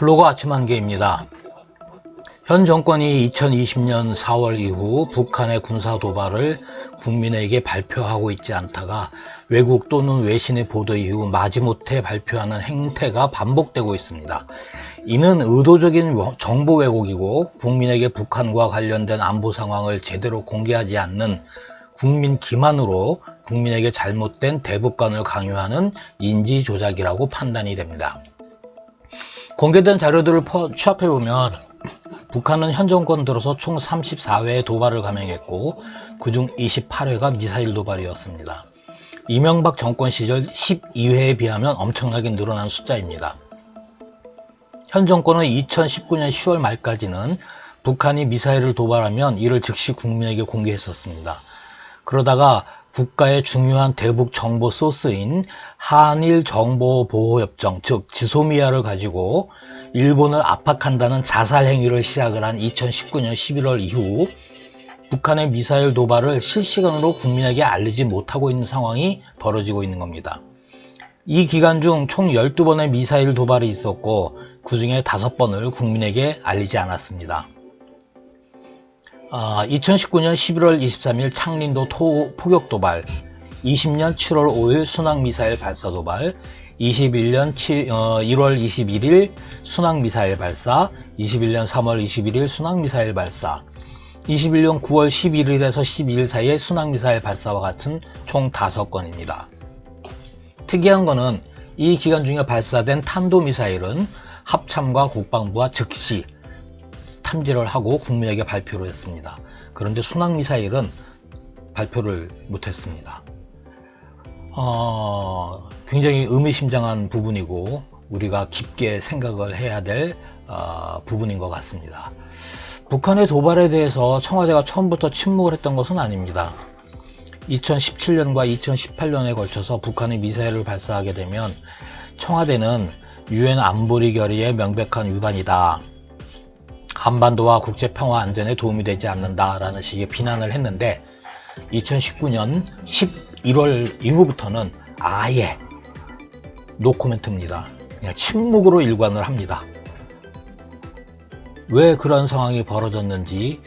블로거 아침 한개입니다. 현 정권이 2020년 4월 이후 북한의 군사 도발을 국민에게 발표하고 있지 않다가 외국 또는 외신의 보도 이후 마지못해 발표하는 행태가 반복되고 있습니다. 이는 의도적인 정보 왜곡이고 국민에게 북한과 관련된 안보 상황을 제대로 공개하지 않는 국민 기만으로 국민에게 잘못된 대북관을 강요하는 인지 조작이라고 판단이 됩니다. 공개된 자료들을 취합해보면 북한은 현 정권 들어서 총 34회의 도발을 감행했고 그중 28회가 미사일 도발이었습니다. 이명박 정권 시절 12회에 비하면 엄청나게 늘어난 숫자입니다. 현 정권은 2019년 10월 말까지는 북한이 미사일을 도발하면 이를 즉시 국민에게 공개했었습니다. 그러다가 국가의 중요한 대북 정보 소스인 한일정보보호협정, 즉 지소미아를 가지고 일본을 압박한다는 자살 행위를 시작을 한 2019년 11월 이후 북한의 미사일 도발을 실시간으로 국민에게 알리지 못하고 있는 상황이 벌어지고 있는 겁니다. 이 기간 중 총 12번의 미사일 도발이 있었고 그 중에 5번을 국민에게 알리지 않았습니다. 2019년 11월 23일 창린도 포격 도발, 20년 7월 5일 순항미사일 발사 도발, 21년 1월 21일 순항미사일 발사, 21년 3월 21일 순항미사일 발사, 21년 9월 11일에서 12일 사이에 순항미사일 발사와 같은 총 5건입니다. 특이한 거는 이 기간 중에 발사된 탄도미사일은 합참과 국방부가 즉시 탐지를 하고 국민에게 발표를 했습니다. 그런데 순항미사일은 발표를 못했습니다. 굉장히 의미심장한 부분이고 우리가 깊게 생각을 해야 될 부분인 것 같습니다. 북한의 도발에 대해서 청와대가 처음부터 침묵을 했던 것은 아닙니다. 2017년과 2018년에 걸쳐서 북한이 미사일을 발사하게 되면 청와대는 유엔 안보리 결의의 명백한 위반이다, 한반도와 국제평화 안전에 도움이 되지 않는다라는 식의 비난을 했는데 2019년 11월 이후부터는 아예 노코멘트입니다. 그냥 침묵으로 일관을 합니다. 왜 그런 상황이 벌어졌는지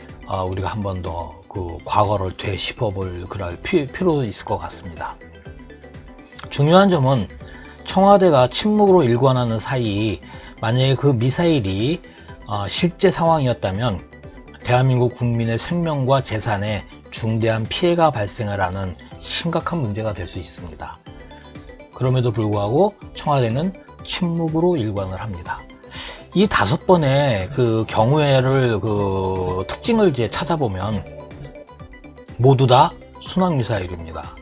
우리가 한 번 더 그 과거를 되짚어볼 그럴 필요도 있을 것 같습니다. 중요한 점은 청와대가 침묵으로 일관하는 사이 만약에 그 미사일이 실제 상황이었다면 대한민국 국민의 생명과 재산에 중대한 피해가 발생을 하는 심각한 문제가 될 수 있습니다. 그럼에도 불구하고 청와대는 침묵으로 일관을 합니다. 이 5번의 그 경우를 특징을 이제 찾아보면 모두 다 순항미사일입니다.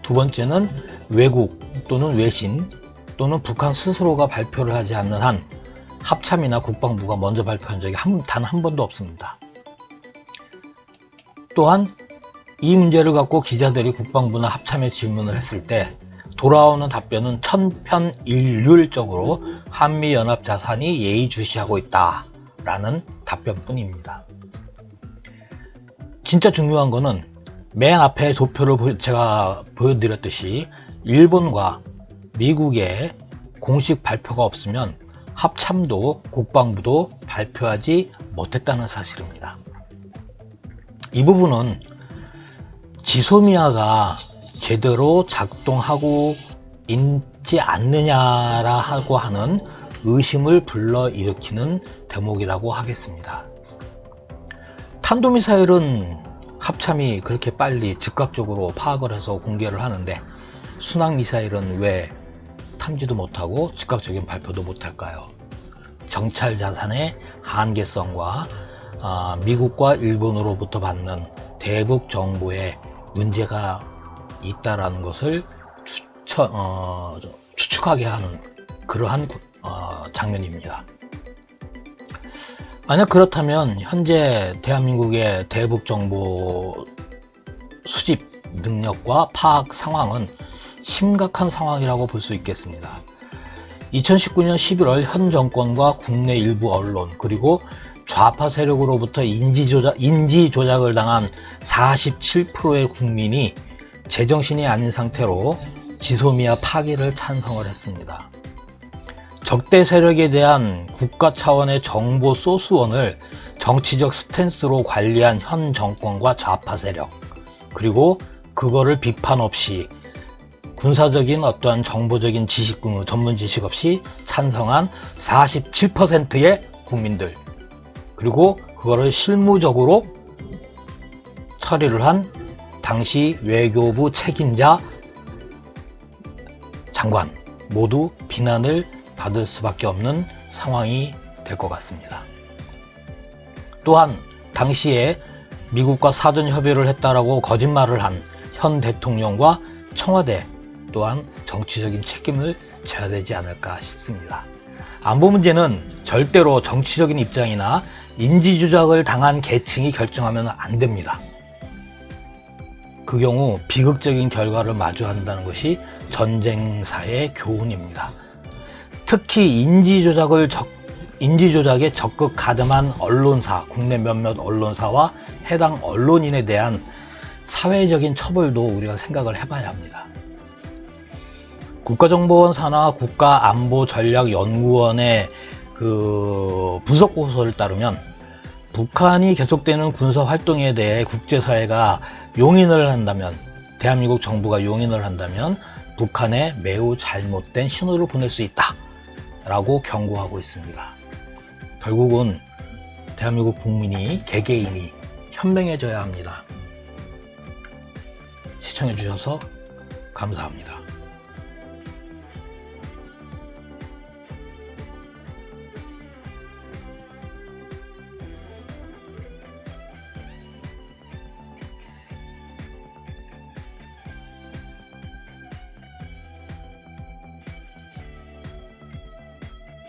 두 번째는 외국 또는 외신 또는 북한 스스로가 발표를 하지 않는 한 합참이나 국방부가 먼저 발표한 적이 단 한 번도 없습니다. 또한 이 문제를 갖고 기자들이 국방부나 합참에 질문을 했을 때 돌아오는 답변은 천편일률적으로 한미연합자산이 예의주시하고 있다라는 답변뿐입니다. 진짜 중요한 거는 맨 앞에 도표를 제가 보여드렸듯이 일본과 미국의 공식 발표가 없으면 합참도 국방부도 발표하지 못했다는 사실입니다. 이 부분은 지소미아가 제대로 작동하고 있지 않느냐라고 하는 의심을 불러일으키는 대목이라고 하겠습니다. 탄도미사일은 합참이 그렇게 빨리 즉각적으로 파악을 해서 공개를 하는데 순항미사일은 왜 탐지도 못하고 즉각적인 발표도 못할까요? 정찰 자산의 한계성과 미국과 일본으로부터 받는 대북 정보에 문제가 있다라는 것을 추측하게 하는 그러한 장면입니다. 만약 그렇다면 현재 대한민국의 대북 정보 수집 능력과 파악 상황은 심각한 상황이라고 볼 수 있겠습니다. 2019년 11월 현 정권과 국내 일부 언론 그리고 좌파 세력으로부터 인지 조작을 당한 47%의 국민이 제정신이 아닌 상태로 지소미아 파기를 찬성을 했습니다. 적대 세력에 대한 국가 차원의 정보 소스원을 정치적 스탠스로 관리한 현 정권과 좌파 세력, 그리고 그거를 비판 없이 군사적인 어떠한 정보적인 지식, 전문 지식 없이 찬성한 47%의 국민들, 그리고 그거를 실무적으로 처리를 한 당시 외교부 책임자 장관 모두 비난을 받을 수밖에 없는 상황이 될 것 같습니다. 또한 당시에 미국과 사전 협의를 했다라고 거짓말을 한 현 대통령과 청와대 또한 정치적인 책임을 져야 되지 않을까 싶습니다. 안보 문제는 절대로 정치적인 입장이나 인지 조작을 당한 계층이 결정하면 안 됩니다. 그 경우 비극적인 결과를 마주한다는 것이 전쟁사의 교훈입니다. 특히 인지조작에 적극 가담한 언론사, 국내 몇몇 언론사와 해당 언론인에 대한 사회적인 처벌도 우리가 생각을 해봐야 합니다. 국가정보원 산하 국가안보전략연구원의 그 부속 보고서를 따르면 북한이 계속되는 군사 활동에 대해 국제사회가 용인을 한다면, 대한민국 정부가 용인을 한다면 북한에 매우 잘못된 신호를 보낼 수 있다 라고 경고하고 있습니다. 결국은 대한민국 국민이, 개개인이 현명해져야 합니다. 시청해 주셔서 감사합니다.